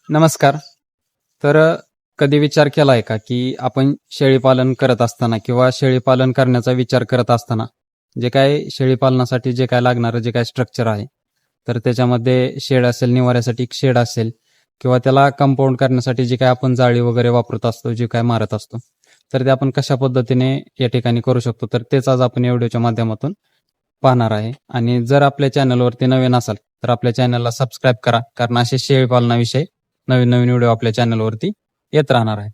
नमस्कार. तर कधी विचार केलाय का की आपण शेळीपालन करत असताना किंवा शेळीपालन करण्याचा विचार करत असताना जे काय शेळीपालनासाठी जे काय लागणारं जे काय स्ट्रक्चर आहे, तर त्याच्यामध्ये शेड असेल, निवाऱ्यासाठी एक शेड असेल किंवा त्याला कंपाऊंड करण्यासाठी जे काय आपण जाळी वगैरे वापरत असतो, जे काय मारत असतो, तर ते आपण कशा पद्धतीने या ठिकाणी करू शकतो, तर तेच आज आपण या व्हिडिओच्या माध्यमातून पाहणार आहे. आणि जर आपल्या चॅनलवरती नवीन असाल तर आपल्या चॅनलला सबस्क्राईब करा, कारण असे शेळीपालनाविषयी नवीन नवीन व्हिडिओ आपल्या चॅनलवरती येत राहणार आहे.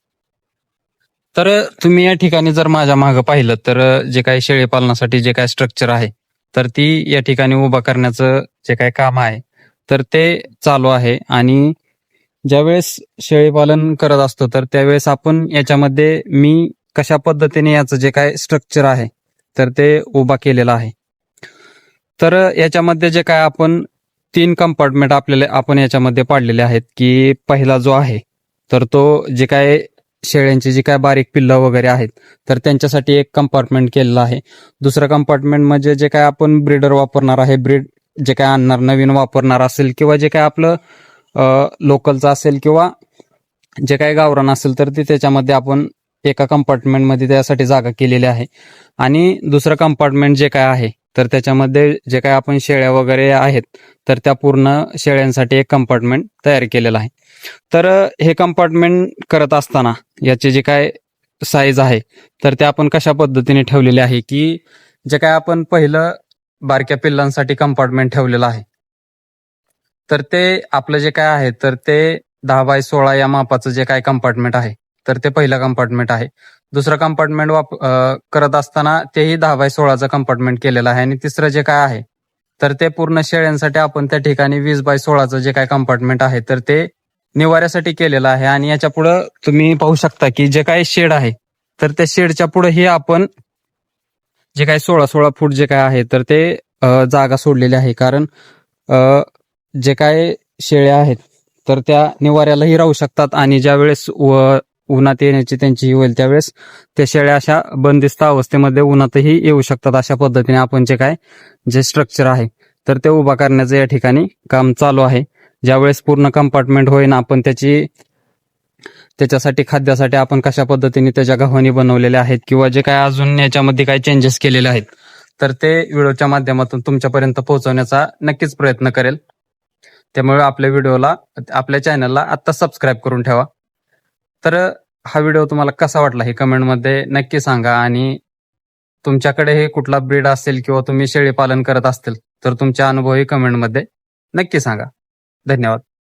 तर तुम्ही या ठिकाणी जर माझ्या मागं पाहिलं तर जे काही शेळीपालनासाठी जे काय स्ट्रक्चर आहे, तर ती या ठिकाणी उभा करण्याचं जे काही काम आहे, तर ते चालू आहे. आणि ज्यावेळेस शेळीपालन करत असतो तर त्यावेळेस आपण याच्यामध्ये मी कशा पद्धतीने याचं जे काय स्ट्रक्चर आहे तर ते उभा केलेलं आहे. तर याच्यामध्ये जे काय आपण 3 कंपार्टमेंट आपण याच्यामध्ये पाडलेले आहेत, की पहिला जो आहे तर तो जे काय शेळ्यांची जी काय बारीक पिल्लं वगैरे आहेत तर त्यांच्यासाठी एक कंपार्टमेंट केलेलं आहे. दुसरं कंपार्टमेंट म्हणजे जे काय आपण ब्रीडर वापरणार आहे, ब्रीड जे काय आणणार नवीन वापरणार असेल किंवा जे काय आपलं लोकलचं असेल किंवा जे काही गावरान असेल तर ते त्याच्यामध्ये आपण एका कंपार्टमेंटमध्ये त्यासाठी जागा केलेली आहे. आणि दुसरं कंपार्टमेंट जे काय आहे तर त्याच्यामध्ये जे काय आपण शेळ्या वगैरे आहेत तर त्या पूर्ण शेळ्यांसाठी एक कंपार्टमेंट तयार केलेलं आहे. तर हे कंपार्टमेंट करत असताना याचे जे काय साईज आहे तर ते आपण कशा पद्धतीने ठेवलेले आहे, की जे काय आपण पहिलं बारक्या पिल्लांसाठी कंपार्टमेंट ठेवलेलं आहे तर ते आपलं जे काय आहे तर ते 10x16 या मापाचं जे काय कंपार्टमेंट आहे तर ते पहिलं कंपार्टमेंट आहे. दुसरं कंपार्टमेंट करत असताना तेही 10x16चं कंपार्टमेंट केलेलं आहे. आणि तिसरं जे काय आहे तर ते पूर्ण शेळ्यांसाठी आपण त्या ठिकाणी 20x16चं जे काय कंपार्टमेंट आहे तर ते निवाऱ्यासाठी केलेलं आहे. आणि याच्या पुढं तुम्ही पाहू शकता की जे काही शेड आहे तर त्या शेडच्या पुढेही आपण जे काही 16-16 फूट जे काय आहे तर ते जागा सोडलेली आहे. कारण जे काय शेळ्या आहेत तर त्या निवाऱ्यालाही राहू शकतात आणि ज्या वेळेस उन्हात येण्याची त्यांची होईल त्यावेळेस त्या शेळ्या अशा बंदिस्त अवस्थेमध्ये उन्हातही येऊ शकतात. अशा पद्धतीने आपण जे स्ट्रक्चर आहे तर ते उभा करण्याचं या ठिकाणी काम चालू आहे. ज्यावेळेस पूर्ण कंपार्टमेंट होईन आपण त्याच्यासाठी खाद्यासाठी आपण कशा पद्धतीने त्याच्या गव्हाणी बनवलेल्या आहेत किंवा जे काय अजून याच्यामध्ये काय चेंजेस केलेले आहेत तर ते व्हिडिओच्या माध्यमातून तुमच्यापर्यंत पोहोचवण्याचा नक्कीच प्रयत्न करेल. त्यामुळे आपल्या चॅनलला आत्ता सबस्क्राईब करून ठेवा. तर हा व्हिडिओ तुम्हाला कसा वाटला हे कमेंटमध्ये नक्की सांगा. आणि तुमच्याकडे हे कुठला ब्रीड असेल किंवा तुम्ही शेळी पालन करत असतील तर तुमचे अनुभवही कमेंटमध्ये नक्की सांगा. धन्यवाद.